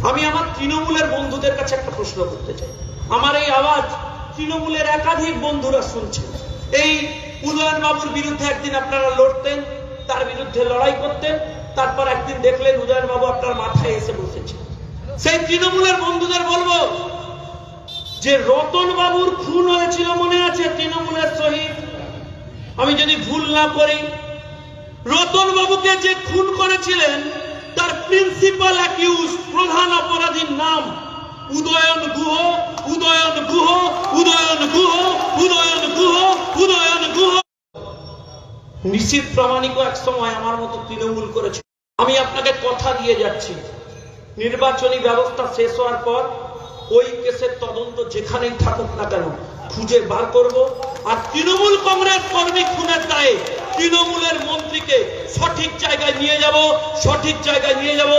আমি আমার তৃণমূলের বন্ধুদের কাছে একটা প্রশ্ন করতে চাই। আমার এই আওয়াজ তৃণমূলের একাধিক বন্ধুরা শুনছেন। এই উদয়ন বাবুর বিরুদ্ধে একদিন আপনারা লড়তেন, তার বিরুদ্ধে লড়াই করতেন, তারপর একদিন দেখলেন উদয়ন বাবু আপনার মাথায় এসে বসেছে। সেই তৃণমূলের বন্ধুদের বলবো যে রতন বাবুর খুন হয়েছিল, মনে আছে? তৃণমূলের শহীদ, আমি যদি ভুল না করি, রতন বাবুকে যে খুন করেছিলেন তার প্রিন্সিপাল অ্যাকিউজ, প্রধান অপরাধীর নাম উদয়ন গুহ, উদয়ন গুহ, উদয়ন গুহ, উদয়ন গুহ, উদয়ন গুহ। নিশ্চিত প্রামাণিক এক সময় আমার মতো তৃণমূল করেছে। আমি আপনাকে কথা দিয়ে যাচ্ছি, নির্বাচনী ব্যবস্থা শেষ হওয়ার পর ওই কেসের তদন্ত যেখানেই থাকুক না কেন খুঁজে বার করব, আর তৃণমূল কংগ্রেস কর্মী খুনের দায়ে তৃণমূলের মন্ত্রীকে সঠিক জায়গায় নিয়ে যাব, সঠিক জায়গায় নিয়ে যাব।